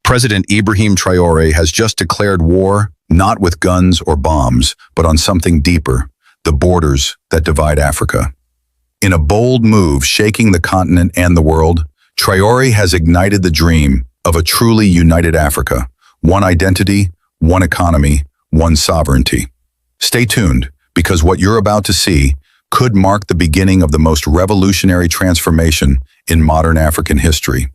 President Ibrahim Traore has just declared war, not with guns or bombs, but on something deeper, the borders that divide Africa. In a bold move shaking the continent and the world, Traore has ignited the dream of a truly united Africa, one identity, one economy, one sovereignty. Stay tuned, because what you're about to see could mark the beginning of the most revolutionary transformation in modern African history.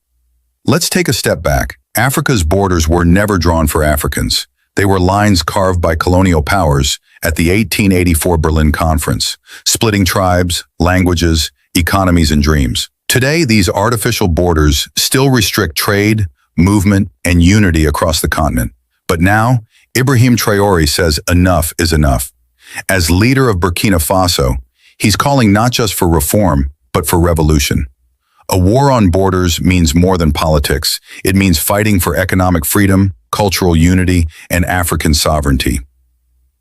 Let's take a step back. Africa's borders were never drawn for Africans. They were lines carved by colonial powers at the 1884 Berlin Conference, splitting tribes, languages, economies, and dreams. Today, these artificial borders still restrict trade, movement, and unity across the continent. But now, Ibrahim Traore says enough is enough. As leader of Burkina Faso, he's calling not just for reform, but for revolution. A war on borders means more than politics. It means fighting for economic freedom, cultural unity, and African sovereignty.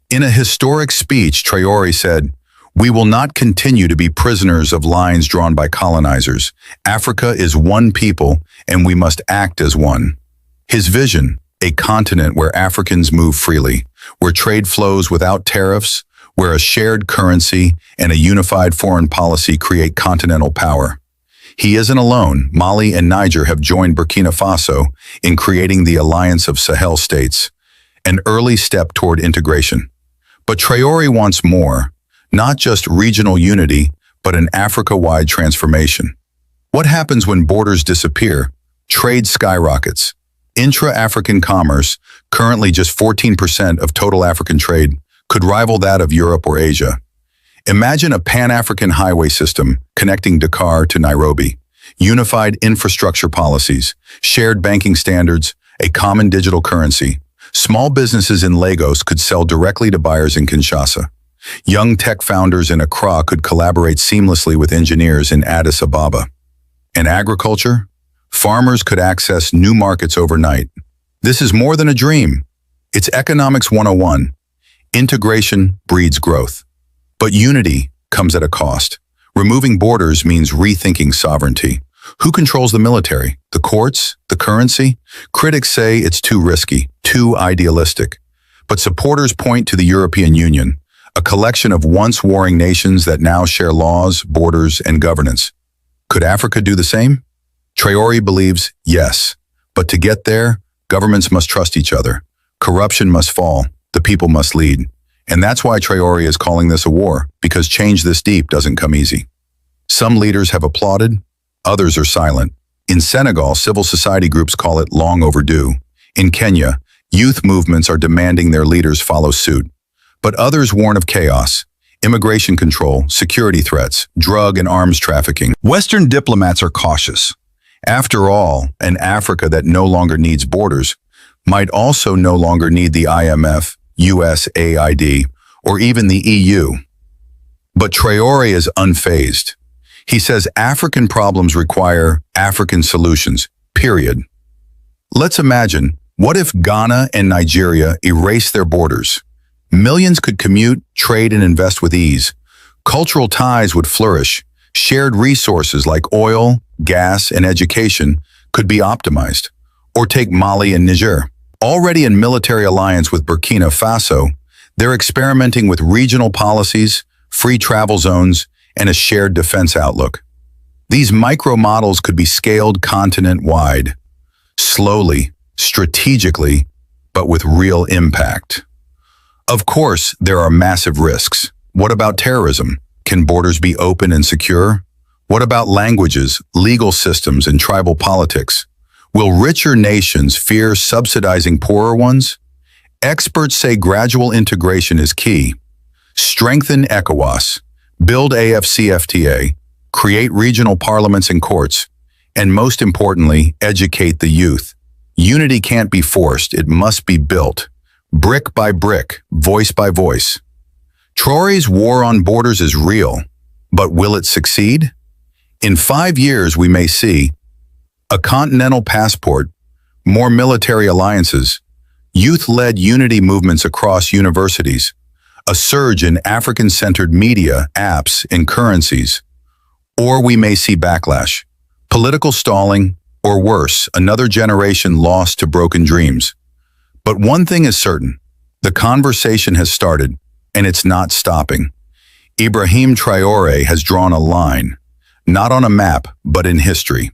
In a historic speech, Traore said, "We will not continue to be prisoners of lines drawn by colonizers. Africa is one people, and we must act as one." His vision, a continent where Africans move freely, where trade flows without tariffs, where a shared currency and a unified foreign policy create continental power. He isn't alone. Mali and Niger have joined Burkina Faso in creating the Alliance of Sahel states, an early step toward integration. But Traore wants more, not just regional unity, but an Africa-wide transformation. What happens when borders disappear? Trade skyrockets. Intra-African commerce, currently just 14% of total African trade, could rival that of Europe or Asia. Imagine a Pan-African highway system connecting Dakar to Nairobi, unified infrastructure policies, shared banking standards, a common digital currency. Small businesses in Lagos could sell directly to buyers in Kinshasa. Young tech founders in Accra could collaborate seamlessly with engineers in Addis Ababa. And agriculture? Farmers could access new markets overnight. This is more than a dream. It's Economics 101. Integration breeds growth. But unity comes at a cost. Removing borders means rethinking sovereignty. Who controls the military? The courts? The currency? Critics say it's too risky, too idealistic. But supporters point to the European Union, a collection of once warring nations that now share laws, borders, and governance. Could Africa do the same? Traore believes yes. But to get there, governments must trust each other. Corruption must fall. The people must lead. And that's why Traore is calling this a war, because change this deep doesn't come easy. Some leaders have applauded, others are silent. In Senegal, civil society groups call it long overdue. In Kenya, youth movements are demanding their leaders follow suit. But others warn of chaos, immigration control, security threats, drug and arms trafficking. Western diplomats are cautious. After all, an Africa that no longer needs borders might also no longer need the IMF, USAID, or even the EU. But Traore is unfazed. He says African problems require African solutions, period. Let's imagine, what if Ghana and Nigeria erase their borders? Millions could commute, trade, and invest with ease. Cultural ties would flourish. Shared resources like oil, gas, and education could be optimized. Or take Mali and Niger. Already in military alliance with Burkina Faso, they're experimenting with regional policies, free travel zones, and a shared defense outlook. These micro models could be scaled continent-wide, slowly, strategically, but with real impact. Of course, there are massive risks. What about terrorism? Can borders be open and secure? What about languages, legal systems, and tribal politics? Will richer nations fear subsidizing poorer ones? Experts say gradual integration is key. Strengthen ECOWAS, build AFCFTA, create regional parliaments and courts, and most importantly, educate the youth. Unity can't be forced, it must be built, brick by brick, voice by voice. Traore's war on borders is real, but will it succeed? In 5 years, we may see a continental passport, more military alliances, youth-led unity movements across universities, a surge in African-centered media, apps, and currencies. Or we may see backlash, political stalling, or Or worse, another generation lost to broken dreams. But one thing is certain, the conversation has started, and it's not stopping. Ibrahim Traore has drawn a line, not on a map, but in history.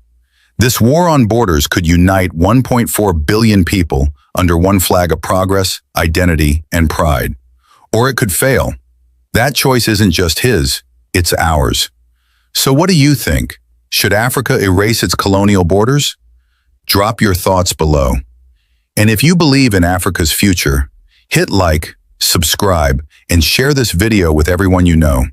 This war on borders could unite 1.4 billion people under one flag of progress, identity, and pride. Or it could fail. That choice isn't just his, it's ours. So what do you think? Should Africa erase its colonial borders? Drop your thoughts below. And if you believe in Africa's future, hit like, subscribe, and share this video with everyone you know.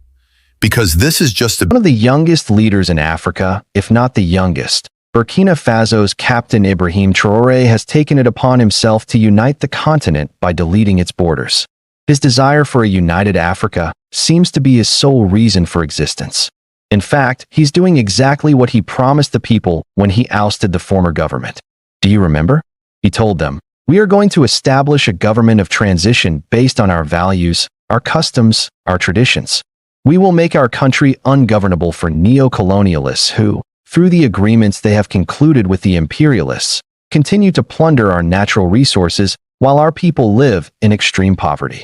Because this is just one of the youngest leaders in Africa, if not the youngest. Burkina Faso's Captain Ibrahim Traore has taken it upon himself to unite the continent by deleting its borders. His desire for a united Africa seems to be his sole reason for existence. In fact, he's doing exactly what he promised the people when he ousted the former government. Do you remember? He told them, "We are going to establish a government of transition based on our values, our customs, our traditions. We will make our country ungovernable for neo-colonialists who, through the agreements they have concluded with the imperialists, continue to plunder our natural resources while our people live in extreme poverty."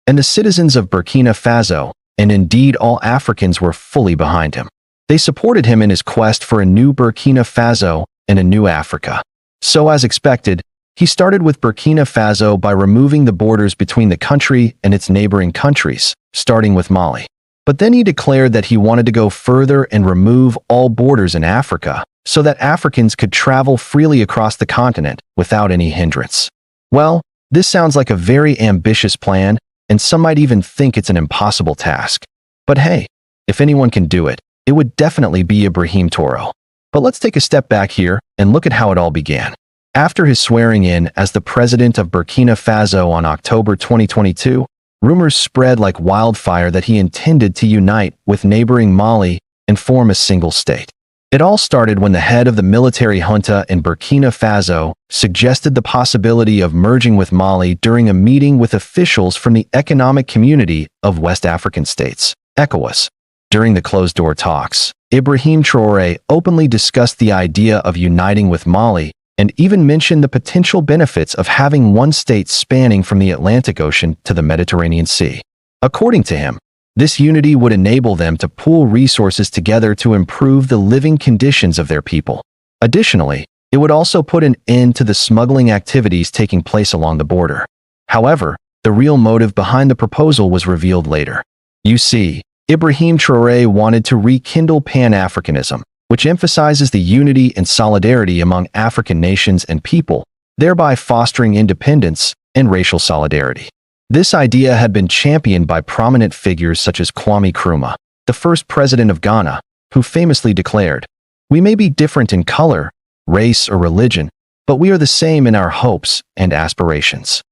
And the citizens of Burkina Faso, and indeed all Africans, were fully behind him. They supported him in his quest for a new Burkina Faso and a new Africa. So as expected, he started with Burkina Faso by removing the borders between the country and its neighboring countries, starting with Mali. But then he declared that he wanted to go further and remove all borders in Africa so that Africans could travel freely across the continent without any hindrance. Well, this sounds like a very ambitious plan, and some might even think it's an impossible task. But hey, if anyone can do it, it would definitely be Ibrahim Traoré. But let's take a step back here and look at how it all began. After his swearing in as the president of Burkina Faso on October 2022, rumors spread like wildfire that he intended to unite with neighboring Mali and form a single state. It all started when the head of the military junta in Burkina Faso suggested the possibility of merging with Mali during a meeting with officials from the Economic Community of West African States, ECOWAS. During the closed-door talks, Ibrahim Traoré openly discussed the idea of uniting with Mali and even mentioned the potential benefits of having one state spanning from the Atlantic Ocean to the Mediterranean Sea. According to him, this unity would enable them to pool resources together to improve the living conditions of their people. Additionally, it would also put an end to the smuggling activities taking place along the border. However, the real motive behind the proposal was revealed later. You see, Ibrahim Traoré wanted to rekindle Pan-Africanism, which emphasizes the unity and solidarity among African nations and people, thereby fostering independence and racial solidarity. This idea had been championed by prominent figures such as Kwame Nkrumah, the first president of Ghana, who famously declared, "We may be different in color, race, or religion, but we are the same in our hopes and aspirations."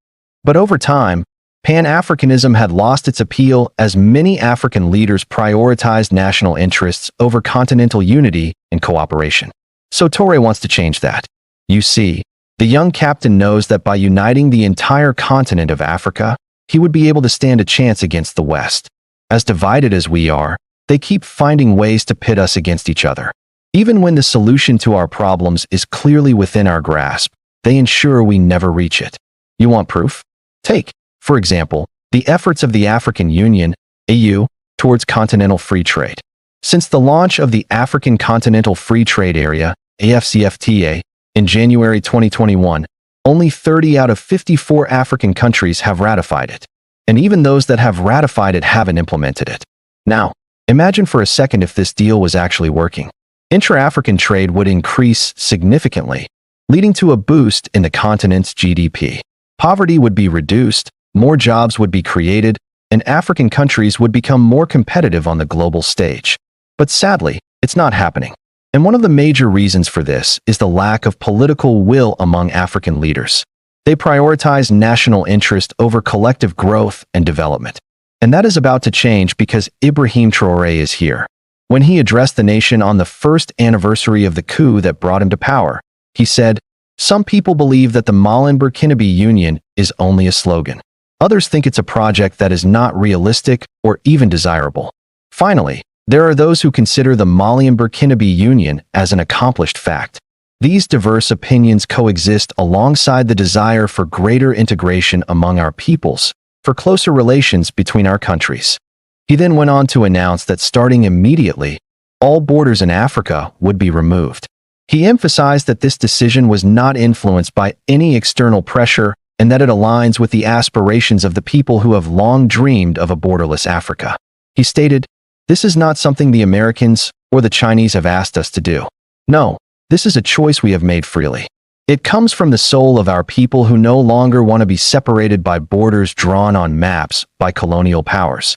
But over time, Pan-Africanism had lost its appeal as many African leaders prioritized national interests over continental unity and cooperation. So Traoré wants to change that. You see, the young captain knows that by uniting the entire continent of Africa, he would be able to stand a chance against the West. As divided as we are, they keep finding ways to pit us against each other. Even when the solution to our problems is clearly within our grasp, they ensure we never reach it. You want proof? Take, for example, the efforts of the African Union, AU, towards continental free trade. Since the launch of the African Continental Free Trade Area, AFCFTA, in January 2021, only 30 out of 54 African countries have ratified it. And even those that have ratified it haven't implemented it. Now, imagine for a second if this deal was actually working. Intra-African trade would increase significantly, leading to a boost in the continent's GDP. Poverty would be reduced, more jobs would be created, and African countries would become more competitive on the global stage. But sadly, it's not happening. And one of the major reasons for this is the lack of political will among African leaders. They prioritize national interest over collective growth and development. And that is about to change because Ibrahim Traoré is here. When he addressed the nation on the first anniversary of the coup that brought him to power, he said, "Some people believe that the Mali-Burkinabe Union is only a slogan. Others think it's a project that is not realistic or even desirable. Finally, there are those who consider the Mali and Burkinabe Union as an accomplished fact. These diverse opinions coexist alongside the desire for greater integration among our peoples, for closer relations between our countries. He then went on to announce that starting immediately, all borders in Africa would be removed. He emphasized that this decision was not influenced by any external pressure and that it aligns with the aspirations of the people who have long dreamed of a borderless Africa. He stated, "This is not something the Americans or the Chinese have asked us to do. No, this is a choice we have made freely. It comes from the soul of our people who no longer want to be separated by borders drawn on maps by colonial powers."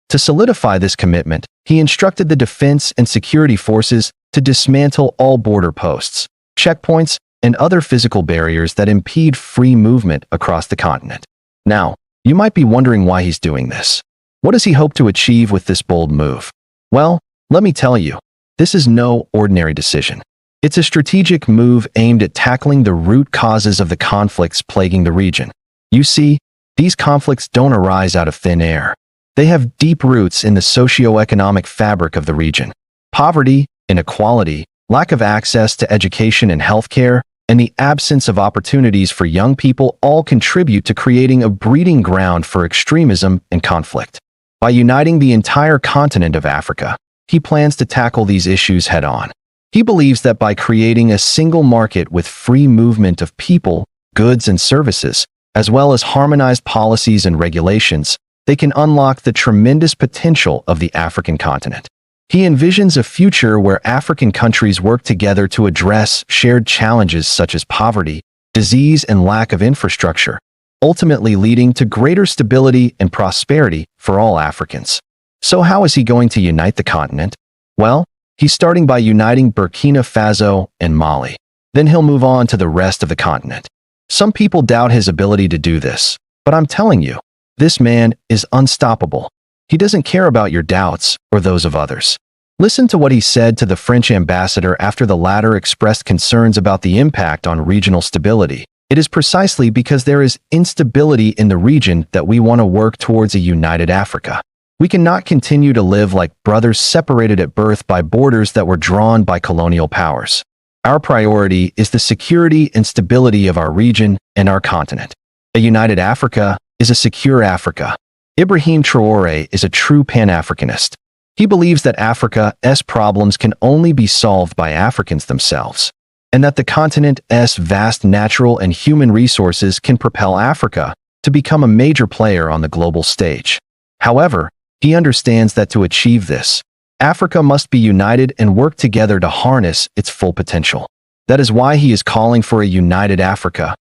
To solidify this commitment, he instructed the defense and security forces to dismantle all border posts, checkpoints, and other physical barriers that impede free movement across the continent. Now, you might be wondering why he's doing this. What does he hope to achieve with this bold move? Well, let me tell you, this is no ordinary decision. It's a strategic move aimed at tackling the root causes of the conflicts plaguing the region. You see, these conflicts don't arise out of thin air. They have deep roots in the socio-economic fabric of the region. Poverty, inequality, lack of access to education and healthcare, and the absence of opportunities for young people all contribute to creating a breeding ground for extremism and conflict. By uniting the entire continent of Africa, he plans to tackle these issues head-on. He believes that by creating a single market with free movement of people, goods, and services, as well as harmonized policies and regulations, they can unlock the tremendous potential of the African continent. He envisions a future where African countries work together to address shared challenges such as poverty, disease, and lack of infrastructure, ultimately leading to greater stability and prosperity for all Africans. So how is he going to unite the continent? Well, he's starting by uniting Burkina Faso and Mali. Then he'll move on to the rest of the continent. Some people doubt his ability to do this, but I'm telling you, this man is unstoppable. He doesn't care about your doubts or those of others. Listen to what he said to the French ambassador after the latter expressed concerns about the impact on regional stability. "It is precisely because there is instability in the region that we want to work towards a united Africa. We cannot continue to live like brothers separated at birth by borders that were drawn by colonial powers. Our priority is the security and stability of our region and our continent. A united Africa is a secure Africa." Ibrahim Traore is a true Pan-Africanist. He believes that Africa's problems can only be solved by Africans themselves, and that the continent's vast natural and human resources can propel Africa to become a major player on the global stage. However, he understands that to achieve this, Africa must be united and work together to harness its full potential. That is why he is calling for a united Africa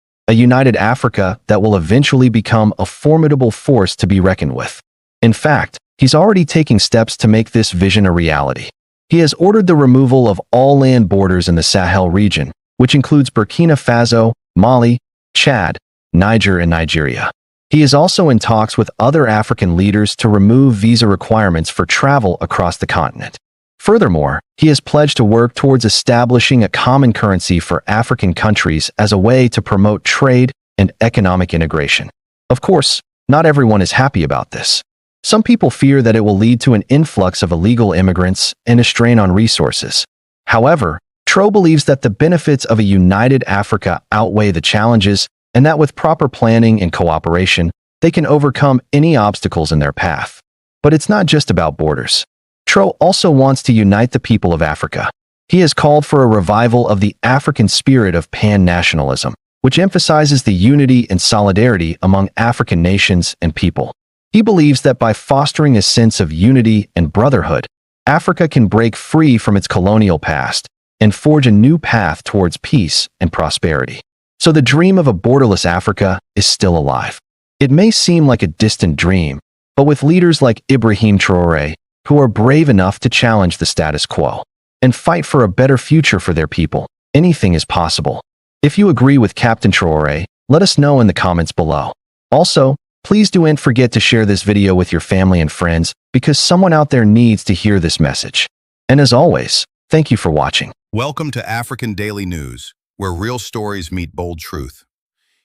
that will eventually become a formidable force to be reckoned with. In fact, he's already taking steps to make this vision a reality. He has ordered the removal of all land borders in the Sahel region, which includes Burkina Faso, Mali, Chad, Niger, and Nigeria. He is also in talks with other African leaders to remove visa requirements for travel across the continent. Furthermore, he has pledged to work towards establishing a common currency for African countries as a way to promote trade and economic integration. Of course, not everyone is happy about this. Some people fear that it will lead to an influx of illegal immigrants and a strain on resources. However, Traore believes that the benefits of a united Africa outweigh the challenges and that with proper planning and cooperation, they can overcome any obstacles in their path. But it's not just about borders. Traore also wants to unite the people of Africa. He has called for a revival of the African spirit of pan-nationalism, which emphasizes the unity and solidarity among African nations and people. He believes that by fostering a sense of unity and brotherhood, Africa can break free from its colonial past and forge a new path towards peace and prosperity. So the dream of a borderless Africa is still alive. It may seem like a distant dream, but with leaders like Ibrahim Traore, who are brave enough to challenge the status quo and fight for a better future for their people, anything is possible. If you agree with Captain Traore, let us know in the comments below. Also, please don't forget to share this video with your family and friends because someone out there needs to hear this message. And as always, thank you for watching. Welcome to African Daily News, where real stories meet bold truth.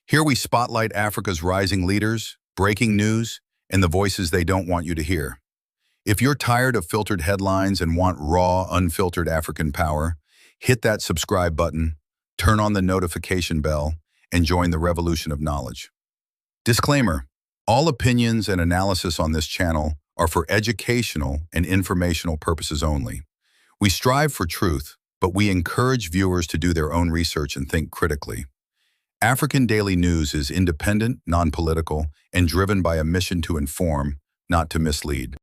Here we spotlight Africa's rising leaders, breaking news, and the voices they don't want you to hear. If you're tired of filtered headlines and want raw, unfiltered African power, hit that subscribe button, turn on the notification bell, and join the revolution of knowledge. Disclaimer: all opinions and analysis on this channel are for educational and informational purposes only. We strive for truth, but we encourage viewers to do their own research and think critically. African Daily News is independent, non-political, and driven by a mission to inform, not to mislead.